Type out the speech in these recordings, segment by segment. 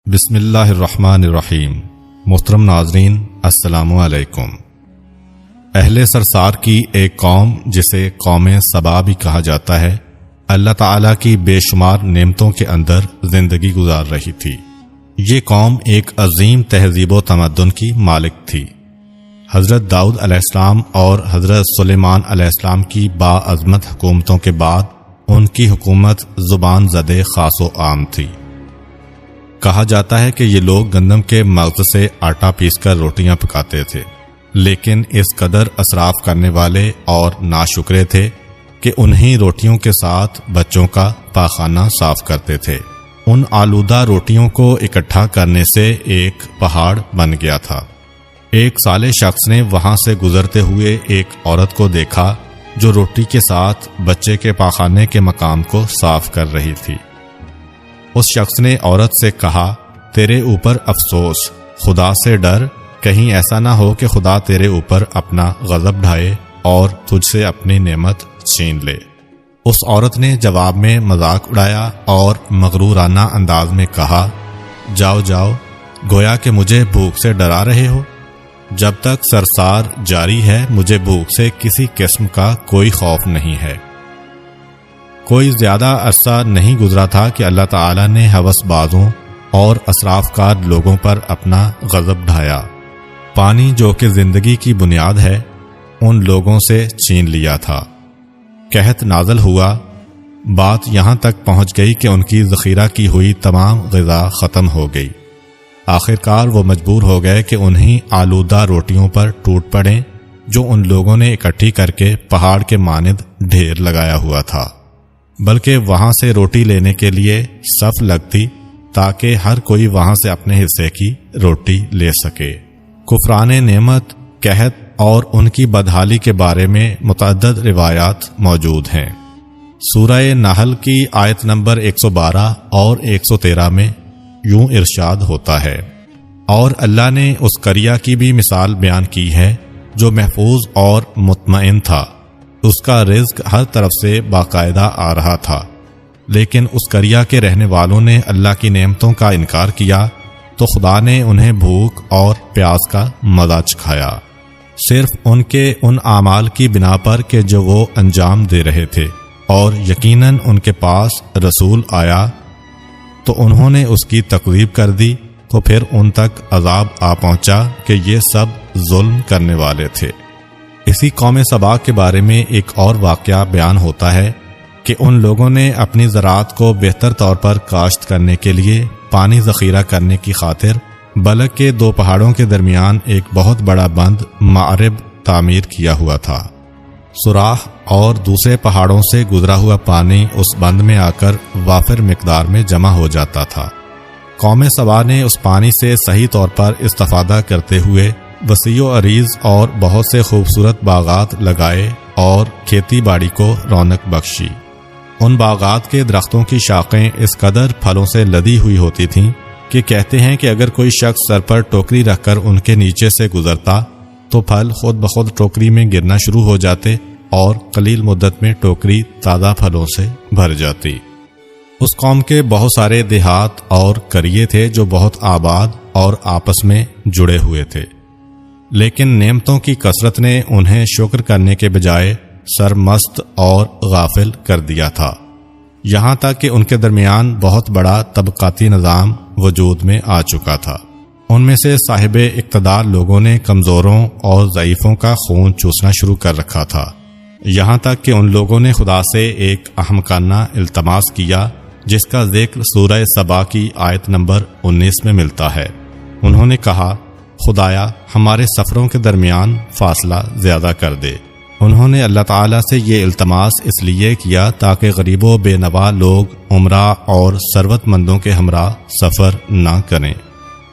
بسم اللہ الرحمن الرحیم۔ محترم ناظرین، السلام علیکم۔ اہل سرسار کی ایک قوم جسے قوم سبا بھی کہا جاتا ہے، اللہ تعالیٰ کی بے شمار نعمتوں کے اندر زندگی گزار رہی تھی۔ یہ قوم ایک عظیم تہذیب و تمدن کی مالک تھی۔ حضرت داؤد علیہ السلام اور حضرت سلیمان علیہ السلام کی باعظمت حکومتوں کے بعد ان کی حکومت زبان زدے خاص و عام تھی۔ کہا جاتا ہے کہ یہ لوگ گندم کے مغز سے آٹا پیس کر روٹیاں پکاتے تھے، لیکن اس قدر اسراف کرنے والے اور ناشکرے تھے کہ انہی روٹیوں کے ساتھ بچوں کا پاخانہ صاف کرتے تھے۔ ان آلودہ روٹیوں کو اکٹھا کرنے سے ایک پہاڑ بن گیا تھا۔ ایک صالح شخص نے وہاں سے گزرتے ہوئے ایک عورت کو دیکھا جو روٹی کے ساتھ بچے کے پاخانے کے مقام کو صاف کر رہی تھی۔ اس شخص نے عورت سے کہا، تیرے اوپر افسوس، خدا سے ڈر، کہیں ایسا نہ ہو کہ خدا تیرے اوپر اپنا غضب ڈھائے اور تجھ سے اپنی نعمت چھین لے۔ اس عورت نے جواب میں مذاق اڑایا اور مغرورانہ انداز میں کہا، جاؤ جاؤ، گویا کہ مجھے بھوک سے ڈرا رہے ہو۔ جب تک سرسار جاری ہے مجھے بھوک سے کسی قسم کا کوئی خوف نہیں ہے۔ کوئی زیادہ عرصہ نہیں گزرا تھا کہ اللہ تعالیٰ نے ہوس بازوں اور اسراف کار لوگوں پر اپنا غضب ڈھایا۔ پانی جو کہ زندگی کی بنیاد ہے ان لوگوں سے چھین لیا تھا۔ قحط نازل ہوا، بات یہاں تک پہنچ گئی کہ ان کی ذخیرہ کی ہوئی تمام غذا ختم ہو گئی۔ آخرکار وہ مجبور ہو گئے کہ انہی آلودہ روٹیوں پر ٹوٹ پڑیں جو ان لوگوں نے اکٹھی کر کے پہاڑ کے مانند ڈھیر لگایا ہوا تھا، بلکہ وہاں سے روٹی لینے کے لیے صف لگتی تاکہ ہر کوئی وہاں سے اپنے حصے کی روٹی لے سکے۔ کفران نعمت، قحط اور ان کی بدحالی کے بارے میں متعدد روایات موجود ہیں۔ سورہ نحل کی آیت نمبر 112 اور 113 میں یوں ارشاد ہوتا ہے، اور اللہ نے اس قریہ کی بھی مثال بیان کی ہے جو محفوظ اور مطمئن تھا، اس کا رزق ہر طرف سے باقاعدہ آ رہا تھا، لیکن اس قریہ کے رہنے والوں نے اللہ کی نعمتوں کا انکار کیا تو خدا نے انہیں بھوک اور پیاس کا مزہ چکھایا، صرف ان کے ان اعمال کی بنا پر کہ جو وہ انجام دے رہے تھے، اور یقیناً ان کے پاس رسول آیا تو انہوں نے اس کی تکذیب کر دی، تو پھر ان تک عذاب آ پہنچا کہ یہ سب ظلم کرنے والے تھے۔ اسی قوم سبا کے بارے میں ایک اور واقعہ بیان ہوتا ہے کہ ان لوگوں نے اپنی زراعت کو بہتر طور پر کاشت کرنے کے لیے پانی ذخیرہ کرنے کی خاطر بلک کے دو پہاڑوں کے درمیان ایک بہت بڑا بند معرب تعمیر کیا ہوا تھا۔ سوراخ اور دوسرے پہاڑوں سے گزرا ہوا پانی اس بند میں آ کر وافر مقدار میں جمع ہو جاتا تھا۔ قوم سبا نے اس پانی سے صحیح طور پر استفادہ کرتے ہوئے وسیع و عریض اور بہت سے خوبصورت باغات لگائے اور کھیتی باڑی کو رونق بخشی۔ ان باغات کے درختوں کی شاخیں اس قدر پھلوں سے لدی ہوئی ہوتی تھیں کہ کہتے ہیں کہ اگر کوئی شخص سر پر ٹوکری رکھ کر ان کے نیچے سے گزرتا تو پھل خود بخود ٹوکری میں گرنا شروع ہو جاتے اور قلیل مدت میں ٹوکری تازہ پھلوں سے بھر جاتی۔ اس قوم کے بہت سارے دیہات اور قریے تھے جو بہت آباد اور آپس میں جڑے ہوئے تھے، لیکن نعمتوں کی کثرت نے انہیں شکر کرنے کے بجائے سرمست اور غافل کر دیا تھا، یہاں تک کہ ان کے درمیان بہت بڑا طبقاتی نظام وجود میں آ چکا تھا۔ ان میں سے صاحب اقتدار لوگوں نے کمزوروں اور ضعیفوں کا خون چوسنا شروع کر رکھا تھا، یہاں تک کہ ان لوگوں نے خدا سے ایک احمقانہ التماس کیا جس کا ذکر سورہ سبا کی آیت نمبر 19 میں ملتا ہے۔ انہوں نے کہا، خدایا ہمارے سفروں کے درمیان فاصلہ زیادہ کر دے۔ انہوں نے اللہ تعالیٰ سے یہ التماس اس لیے کیا تاکہ غریب و بے نوا لوگ عمرہ اور ثروت مندوں کے ہمراہ سفر نہ کریں۔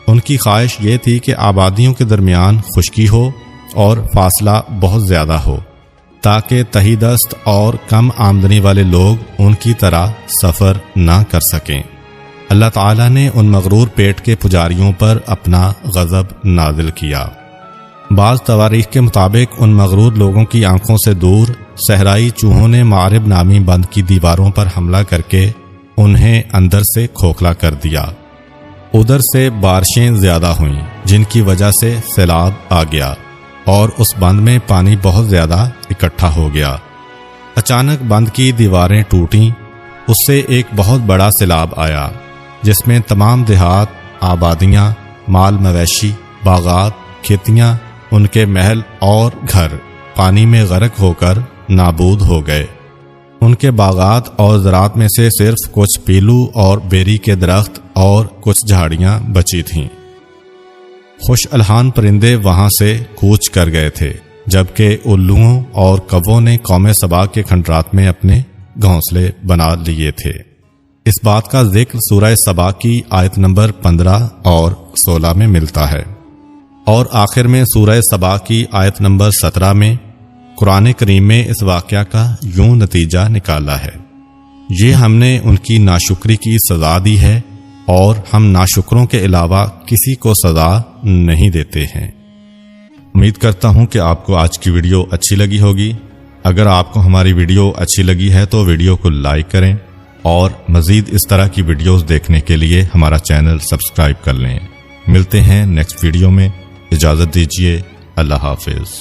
ان کی خواہش یہ تھی کہ آبادیوں کے درمیان خشکی ہو اور فاصلہ بہت زیادہ ہو تاکہ تہی دست اور کم آمدنی والے لوگ ان کی طرح سفر نہ کر سکیں۔ اللہ تعالیٰ نے ان مغرور پیٹ کے پجاریوں پر اپنا غضب نازل کیا۔ بعض تواریخ کے مطابق ان مغرور لوگوں کی آنکھوں سے دور صحرائی چوہوں نے معرب نامی بند کی دیواروں پر حملہ کر کے انہیں اندر سے کھوکھلا کر دیا۔ ادھر سے بارشیں زیادہ ہوئیں جن کی وجہ سے سیلاب آ گیا اور اس بند میں پانی بہت زیادہ اکٹھا ہو گیا۔ اچانک بند کی دیواریں ٹوٹیں، اس سے ایک بہت بڑا سیلاب آیا جس میں تمام دیہات، آبادیاں، مال مویشی، باغات، کھیتیاں، ان کے محل اور گھر پانی میں غرق ہو کر نابود ہو گئے۔ ان کے باغات اور زراعت میں سے صرف کچھ پیلو اور بیری کے درخت اور کچھ جھاڑیاں بچی تھیں۔ خوش الحان پرندے وہاں سے کوچ کر گئے تھے، جبکہ الوؤں اور کووں نے قوم سبا کے کھنڈرات میں اپنے گھونسلے بنا لیے تھے۔ اس بات کا ذکر سورہ سبا کی آیت نمبر 15 اور 16 میں ملتا ہے، اور آخر میں سورہ سبا کی آیت نمبر 17 میں قرآن کریم میں اس واقعہ کا یوں نتیجہ نکالا ہے: یہ ہم نے ان کی ناشکری کی سزا دی ہے اور ہم ناشکروں کے علاوہ کسی کو سزا نہیں دیتے ہیں۔ امید کرتا ہوں کہ آپ کو آج کی ویڈیو اچھی لگی ہوگی۔ اگر آپ کو ہماری ویڈیو اچھی لگی ہے تو ویڈیو کو لائک کریں اور مزید اس طرح کی ویڈیوز دیکھنے کے لیے ہمارا چینل سبسکرائب کر لیں۔ ملتے ہیں نیکسٹ ویڈیو میں، اجازت دیجیے، اللہ حافظ۔